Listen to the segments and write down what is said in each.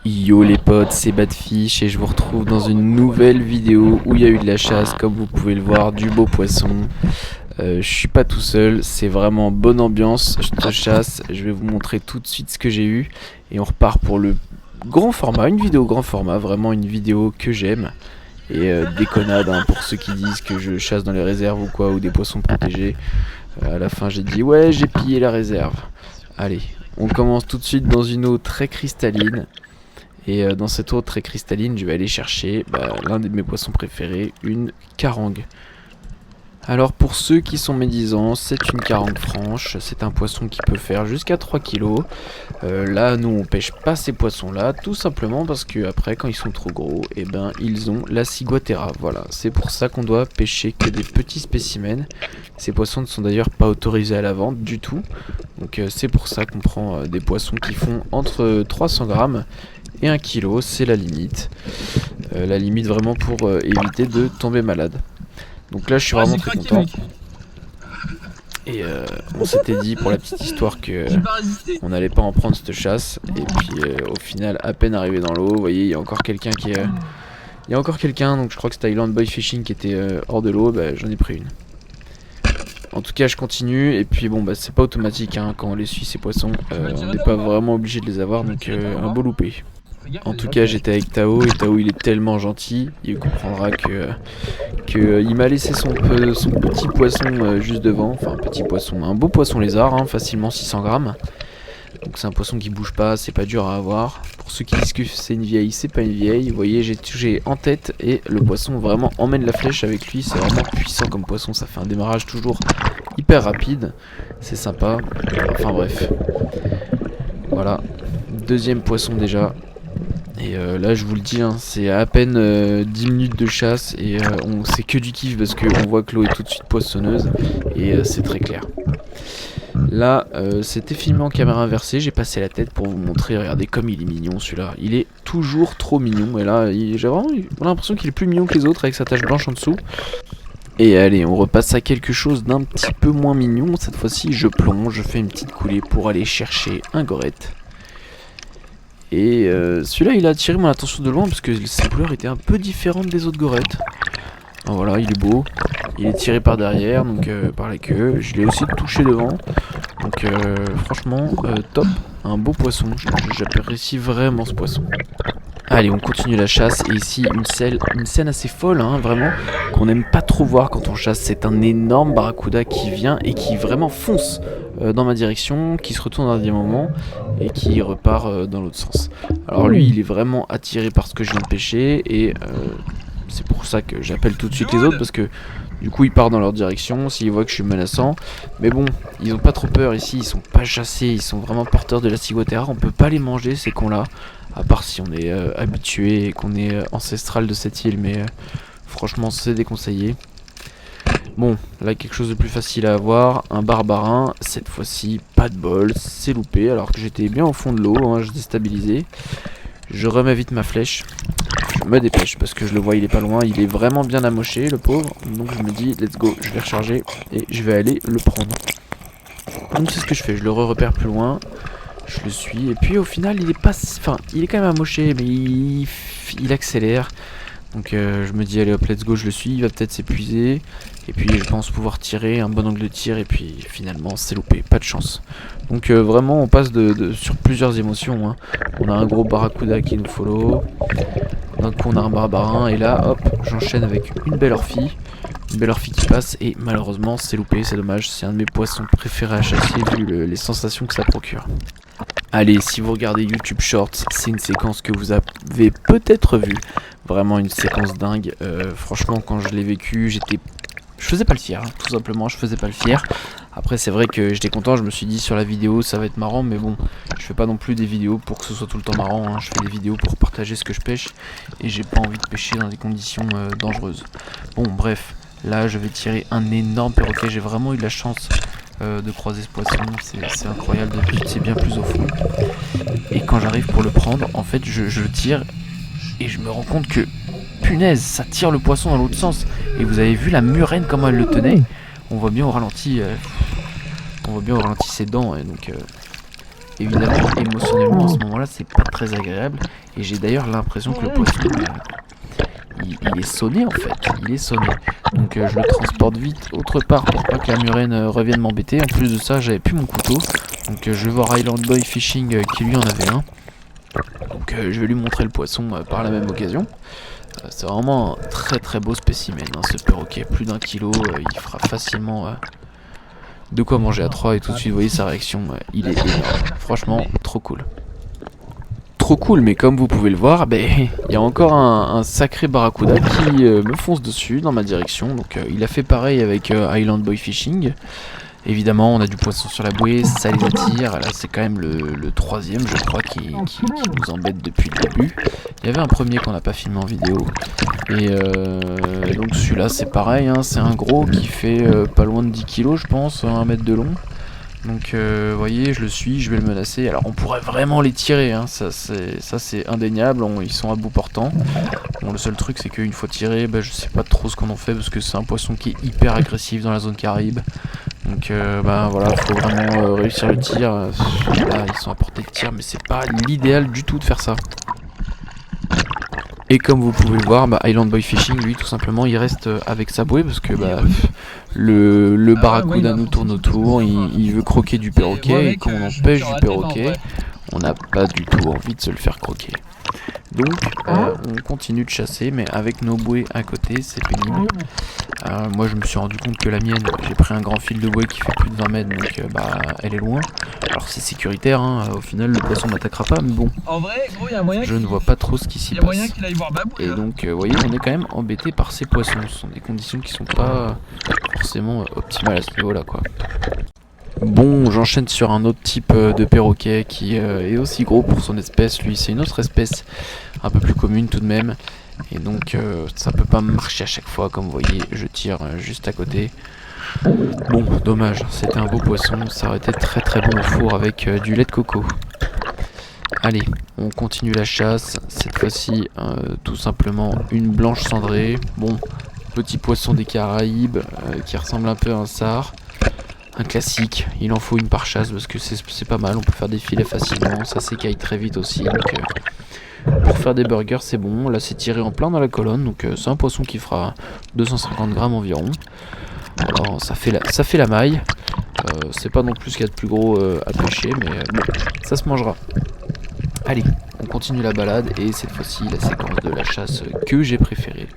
Yo les potes, c'est Badfish et je vous retrouve dans une nouvelle vidéo où il y a eu de la chasse, comme vous pouvez le voir, du beau poisson. Je suis pas tout seul, c'est vraiment bonne ambiance, je te chasse, je vais vous montrer tout de suite ce que j'ai eu et on repart pour le grand format, une vidéo grand format, vraiment une vidéo que j'aime. Et déconnade hein, pour ceux qui disent que je chasse dans les réserves ou quoi, ou des poissons protégés. À la fin j'ai dit ouais j'ai pillé la réserve. Allez, on commence tout de suite dans une eau très cristalline. Et dans cette eau très cristalline, je vais aller chercher l'un de mes poissons préférés, une carangue. Alors pour ceux qui sont médisants, c'est une carangue franche, c'est un poisson qui peut faire jusqu'à 3 kilos. Là, nous on pêche pas ces poissons-là, tout simplement parce que après, quand ils sont trop gros, et ben ils ont la ciguatera. Voilà, c'est pour ça qu'on doit pêcher que des petits spécimens. Ces poissons ne sont d'ailleurs pas autorisés à la vente du tout. Donc c'est pour ça qu'on prend des poissons qui font entre 300 grammes et 1 kilo, c'est la limite. La limite vraiment pour éviter de tomber malade. Donc là je suis vraiment très content. Et on s'était dit pour la petite histoire que on n'allait pas en prendre cette chasse. Et puis au final, à peine arrivé dans l'eau, vous voyez, il y a encore quelqu'un qui est... Il y a encore quelqu'un, donc je crois que c'était Island Boy Fishing qui était hors de l'eau, j'en ai pris une. En tout cas je continue, et puis bon c'est pas automatique hein, quand on les suit ces poissons, on n'est pas vraiment obligé de les avoir, donc un beau loupé. En tout cas j'étais avec Tao, et Tao il est tellement gentil, il comprendra que il m'a laissé son petit poisson juste devant, enfin un petit poisson, un beau poisson lézard, hein, facilement 600 grammes. Donc c'est un poisson qui bouge pas, c'est pas dur à avoir. Pour ceux qui disent que c'est une vieille, c'est pas une vieille. Vous voyez, j'ai touché en tête et le poisson vraiment emmène la flèche avec lui. C'est vraiment puissant comme poisson, ça fait un démarrage toujours hyper rapide. C'est sympa. Enfin bref. Voilà, deuxième poisson déjà. Et là je vous le dis, hein, c'est à peine 10 minutes de chasse et c'est que du kiff parce qu'on voit que l'eau est tout de suite poissonneuse et c'est très clair. Là c'était filmé en caméra inversée, j'ai passé la tête pour vous montrer, regardez comme il est mignon celui-là, il est toujours trop mignon et là j'ai vraiment l'impression qu'il est plus mignon que les autres avec sa tache blanche en dessous. Et allez, on repasse à quelque chose d'un petit peu moins mignon, cette fois-ci je plonge, je fais une petite coulée pour aller chercher un gorette. Et celui-là il a attiré mon attention de loin parce que sa couleur était un peu différente des autres gorettes. Ah, voilà, il est beau, il est tiré par derrière, donc par la queue, je l'ai aussi touché devant. Donc franchement top, un beau poisson, j'apprécie vraiment ce poisson. Allez, on continue la chasse et ici une scène assez folle, hein, vraiment, qu'on n'aime pas trop voir quand on chasse. C'est un énorme barracuda qui vient et qui vraiment fonce dans ma direction, qui se retourne à un dernier moment et qui repart dans l'autre sens. Alors lui, il est vraiment attiré par ce que je viens de pêcher et c'est pour ça que j'appelle tout de suite les autres parce que du coup il part dans leur direction s'ils voient que je suis menaçant. Mais bon, ils ont pas trop peur ici, ils sont pas chassés, ils sont vraiment porteurs de la ciguatera. On peut pas les manger ces cons là, à part si on est habitué et qu'on est ancestral de cette île, mais franchement c'est déconseillé. Bon, là quelque chose de plus facile à avoir, un barbarin, cette fois-ci pas de bol, c'est loupé alors que j'étais bien au fond de l'eau, hein, je déstabilisais. Je remets vite ma flèche, je me dépêche parce que je le vois, il est pas loin, il est vraiment bien amoché le pauvre. Donc je me dis let's go, je vais recharger et je vais aller le prendre. Donc c'est ce que je fais, je le repère plus loin, je le suis et puis au final il est pas, enfin il est quand même amoché mais il accélère. Donc je me dis allez hop let's go, je le suis, il va peut-être s'épuiser. Et puis je pense pouvoir tirer, un bon angle de tir et puis finalement c'est loupé, pas de chance. Donc vraiment on passe sur plusieurs émotions, hein. On a un gros barracuda qui nous follow. D'un coup on a un barbarin et là hop j'enchaîne avec une belle orphie. Une belle orphie qui passe et malheureusement c'est loupé, c'est dommage, c'est un de mes poissons préférés à chasser vu les sensations que ça procure. Allez, si vous regardez YouTube Shorts, c'est une séquence que vous avez peut-être vue. Vraiment une séquence dingue. Franchement, quand je l'ai vécu, je faisais pas le fier, hein, tout simplement, je faisais pas le fier. Après, c'est vrai que j'étais content, je me suis dit sur la vidéo ça va être marrant, mais bon, je fais pas non plus des vidéos pour que ce soit tout le temps marrant, hein. Je fais des vidéos pour partager ce que je pêche et j'ai pas envie de pêcher dans des conditions dangereuses. Bon, bref, là je vais tirer un énorme perroquet, j'ai vraiment eu de la chance de croiser ce poisson, c'est incroyable, d'habitude c'est bien plus au fond. Et quand j'arrive pour le prendre, en fait je le tire et je me rends compte que punaise, ça tire le poisson dans l'autre sens. Et vous avez vu la murène comment elle le tenait. On voit bien au ralenti ses dents. Et donc évidemment, émotionnellement, à ce moment-là, c'est pas très agréable. Et j'ai d'ailleurs l'impression que le poisson, il est sonné en fait. Il est sonné. Donc je le transporte vite autre part pour pas que la murène revienne m'embêter. En plus de ça, j'avais plus mon couteau. Donc je vais voir Island Boy Fishing qui lui en avait un. Donc je vais lui montrer le poisson par la même occasion. C'est vraiment un très très beau spécimen, hein, ce perroquet. Plus d'1 kilo, il fera facilement de quoi manger à 3. Et tout de suite, vous voyez sa réaction, il est énorme. Franchement, trop cool. Trop cool, mais comme vous pouvez le voir, il y a encore un sacré barracuda qui me fonce dessus dans ma direction. Donc il a fait pareil avec Island Boy Fishing. Évidemment, on a du poisson sur la bouée, ça les attire. Là, c'est quand même le troisième, je crois, qui nous embête depuis le début. Il y avait un premier qu'on n'a pas filmé en vidéo. Et donc celui-là, c'est pareil, hein, c'est un gros qui fait pas loin de 10 kilos, je pense, 1 mètre de long. Donc vous voyez, je le suis, je vais le menacer. Alors on pourrait vraiment les tirer, hein, ça c'est indéniable, ils sont à bout portant. Bon, le seul truc c'est qu'une fois tiré, je sais pas trop ce qu'on en fait parce que c'est un poisson qui est hyper agressif dans la zone Caraïbe. Donc voilà, faut vraiment réussir le tir. Là ils sont à portée de tir, mais c'est pas l'idéal du tout de faire ça. Et comme vous pouvez le voir, Island Boy Fishing, lui, tout simplement, il reste avec sa bouée parce que le barracuda nous tourne autour, il veut croquer du perroquet, et quand on empêche du perroquet, on n'a pas du tout envie de se le faire croquer. Donc, on continue de chasser, mais avec nos bouées à côté, c'est pénible. Moi, je me suis rendu compte que la mienne, j'ai pris un grand fil de bouée qui fait plus de 20 mètres, donc elle est loin. Alors, c'est sécuritaire, hein, au final, le poisson m'attaquera pas, mais bon. En vrai, gros, y a moyen je ne vois pas trop ce qui s'y passe. Moyen qu'il aille voir Babou, et donc, vous voyez, on est quand même embêté par ces poissons. Ce sont des conditions qui sont pas forcément optimales à ce niveau-là, quoi. Bon, j'enchaîne sur un autre type de perroquet qui est aussi gros pour son espèce. Lui, c'est une autre espèce un peu plus commune tout de même. Et donc, ça peut pas marcher à chaque fois. Comme vous voyez, je tire juste à côté. Bon, dommage, c'était un beau poisson. Ça aurait été très très bon au four avec du lait de coco. Allez, on continue la chasse. Cette fois-ci, tout simplement une blanche cendrée. Bon, petit poisson des Caraïbes qui ressemble un peu à un sard. Un classique, il en faut une par chasse parce que c'est pas mal, on peut faire des filets facilement, ça s'écaille très vite aussi, donc pour faire des burgers c'est bon. Là c'est tiré en plein dans la colonne, donc c'est un poisson qui fera 250 grammes environ. Alors ça fait la maille, c'est pas non plus ce qu'il y a de plus gros à pêcher, mais bon, ça se mangera. Allez, on continue la balade et cette fois-ci la séquence de la chasse que j'ai préférée.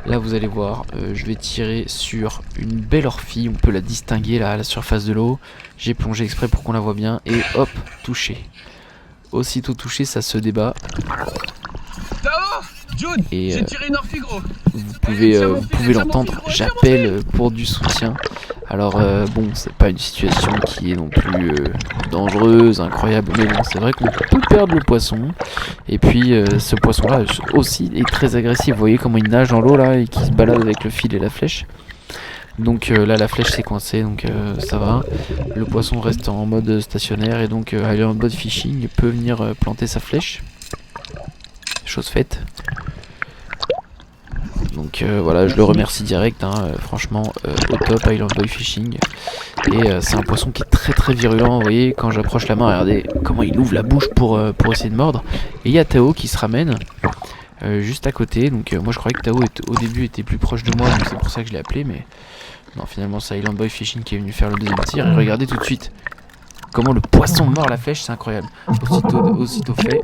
Là vous allez voir, je vais tirer sur une belle orphie, on peut la distinguer là à la surface de l'eau. J'ai plongé exprès pour qu'on la voit bien et hop, touché. Aussitôt touché, ça se débat. Et j'ai tiré une orphie, gros. vous pouvez l'entendre, j'appelle pour du soutien. Alors bon, c'est pas une situation qui est non plus dangereuse, incroyable, mais bon, c'est vrai qu'on peut perdre le poisson. Et puis ce poisson là aussi est très agressif, vous voyez comment il nage dans l'eau là et qui se balade avec le fil et la flèche. Donc là la flèche s'est coincée, donc ça va. Le poisson reste en mode stationnaire et donc aller en mode fishing peut venir planter sa flèche. Chose faite. Donc voilà, je le remercie direct, hein, franchement au top Island Boy Fishing. Et c'est un poisson qui est très très virulent, vous voyez, quand j'approche la main, regardez comment il ouvre la bouche pour essayer de mordre. Et il y a Tao qui se ramène juste à côté, donc moi je croyais que Tao au début était plus proche de moi, donc c'est pour ça que je l'ai appelé, mais non, finalement c'est Island Boy Fishing qui est venu faire le deuxième tir. Et regardez tout de suite comment le poisson mord la flèche, c'est incroyable. Aussitôt fait.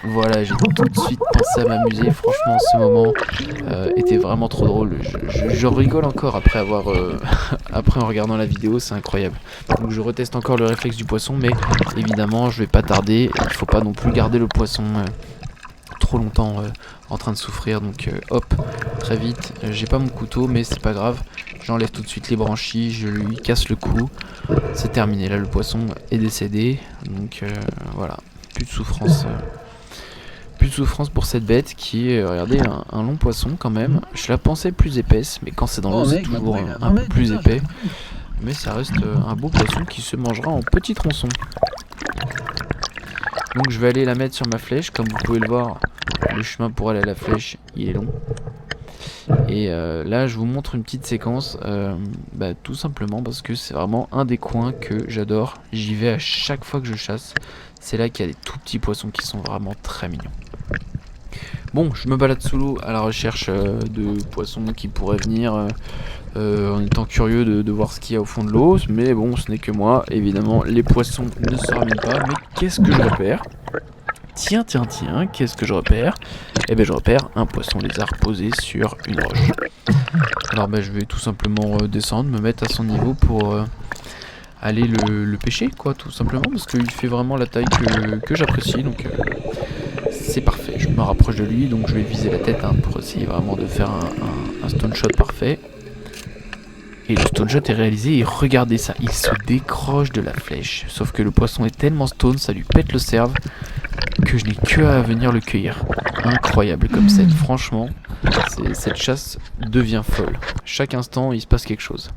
Voilà, j'ai tout de suite pensé à m'amuser. Franchement, ce moment était vraiment trop drôle. Je rigole encore après avoir après en regardant la vidéo, c'est incroyable. Donc je reteste encore le réflexe du poisson, mais évidemment, je vais pas tarder. Il faut pas non plus garder le poisson trop longtemps en train de souffrir. Donc hop, très vite. J'ai pas mon couteau, mais c'est pas grave. J'enlève tout de suite les branchies, je lui casse le cou. C'est terminé. Là, le poisson est décédé. Donc voilà, plus de souffrance. Plus de souffrance pour cette bête qui est, regardez, un long poisson quand même. Je la pensais plus épaisse, mais quand c'est dans l'eau c'est toujours un peu plus épais. Mais ça reste un beau poisson qui se mangera en petits tronçons. Donc je vais aller la mettre sur ma flèche. Comme vous pouvez le voir, le chemin pour aller à la flèche il est long. Et là je vous montre une petite séquence, tout simplement parce que c'est vraiment un des coins que j'adore. J'y vais à chaque fois que je chasse. C'est là qu'il y a des tout petits poissons qui sont vraiment très mignons. Bon, je me balade sous l'eau à la recherche de poissons qui pourraient venir en étant curieux de voir ce qu'il y a au fond de l'eau. Mais bon, ce n'est que moi. Évidemment, les poissons ne se ramènent pas. Mais qu'est-ce que je repère? Tiens, qu'est-ce que je repère? Eh bien, je repère un poisson lézard posé sur une roche. Alors, je vais tout simplement descendre, me mettre à son niveau pour aller le pêcher, quoi, tout simplement, parce qu'il fait vraiment la taille que j'apprécie, donc c'est parfait. Je me rapproche de lui, donc je vais viser la tête pour essayer vraiment de faire un stone shot parfait. Et le stone shot est réalisé, et regardez ça, il se décroche de la flèche. Sauf que le poisson est tellement stone, ça lui pète le cerve, que je n'ai que à venir le cueillir. Incroyable comme scène, franchement, cette chasse devient folle. Chaque instant, il se passe quelque chose.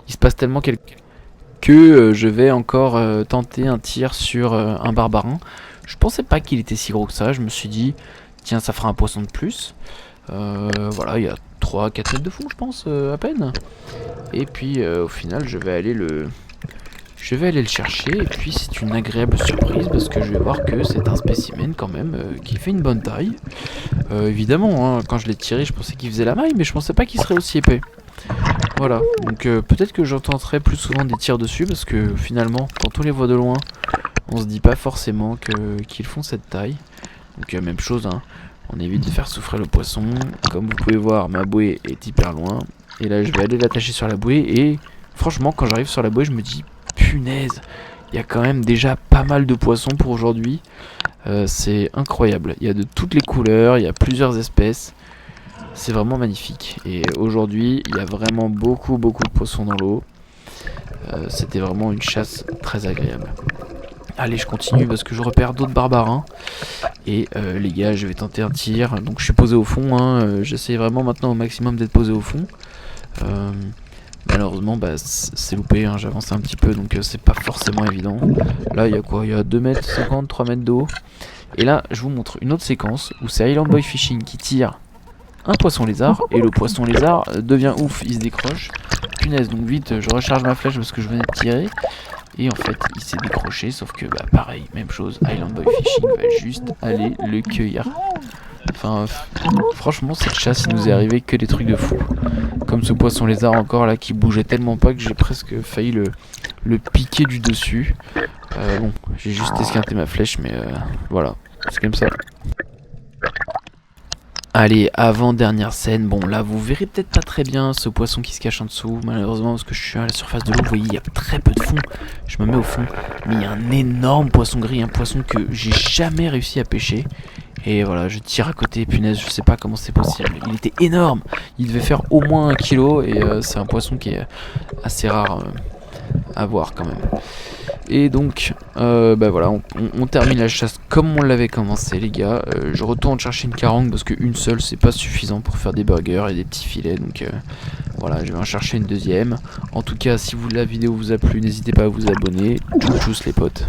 Il se passe tellement que je vais encore tenter un tir sur un barbarin. Je pensais pas qu'il était si gros que ça, je me suis dit, tiens, ça fera un poisson de plus. Voilà, il y a 3-4 mètres de fond, je pense, à peine. Et puis au final, je vais aller le chercher. Et puis c'est une agréable surprise parce que je vais voir que c'est un spécimen quand même qui fait une bonne taille. Évidemment, hein, quand je l'ai tiré, je pensais qu'il faisait la maille, mais je pensais pas qu'il serait aussi épais. Voilà, donc peut-être que j'entendrai plus souvent des tirs dessus parce que finalement, quand on les voit de loin, on se dit pas forcément qu'ils font cette taille. Donc même chose, hein. On évite de faire souffrir le poisson. Comme vous pouvez voir, ma bouée est hyper loin. Et là, je vais aller l'attacher sur la bouée. Et franchement, quand j'arrive sur la bouée, je me dis, punaise, il y a quand même déjà pas mal de poissons pour aujourd'hui. C'est incroyable. Il y a de toutes les couleurs, il y a plusieurs espèces. C'est vraiment magnifique. Et aujourd'hui, il y a vraiment beaucoup de poissons dans l'eau. C'était vraiment une chasse très agréable. Allez, je continue parce que je repère d'autres barbarins. Et les gars, je vais tenter un tir. Donc je suis posé au fond, hein. J'essaie vraiment maintenant au maximum d'être posé au fond. Malheureusement, c'est loupé, hein. J'avance un petit peu, donc c'est pas forcément évident. Là, il y a quoi? Il y a 2,50 m, 3 mètres d'eau. Et là, je vous montre une autre séquence où c'est Island Boy Fishing qui tire un poisson lézard. Et le poisson lézard devient ouf, il se décroche. Punaise, donc vite, je recharge ma flèche parce que je venais de tirer. Et en fait, il s'est décroché, sauf que pareil, même chose, Island Boy Fishing va juste aller le cueillir. Enfin, franchement, cette chasse, il nous est arrivé que des trucs de fou. Comme ce poisson lézard encore là qui bougeait tellement pas que j'ai presque failli le piquer du dessus. Bon, j'ai juste esquinté ma flèche, mais voilà, c'est comme ça. Allez, avant-dernière scène, bon là vous verrez peut-être pas très bien ce poisson qui se cache en dessous, malheureusement parce que je suis à la surface de l'eau, vous voyez il y a très peu de fond, je me mets au fond, mais il y a un énorme poisson gris, un poisson que j'ai jamais réussi à pêcher, et voilà, je tire à côté, punaise, je sais pas comment c'est possible, il était énorme, il devait faire au moins 1 kg, et c'est un poisson qui est assez rare à voir quand même. Et donc, voilà, on termine la chasse comme on l'avait commencé, les gars. Je retourne chercher une carangue parce qu'une seule, c'est pas suffisant pour faire des burgers et des petits filets. Donc, voilà, je vais en chercher une deuxième. En tout cas, si la vidéo vous a plu, n'hésitez pas à vous abonner. Tchuss les potes.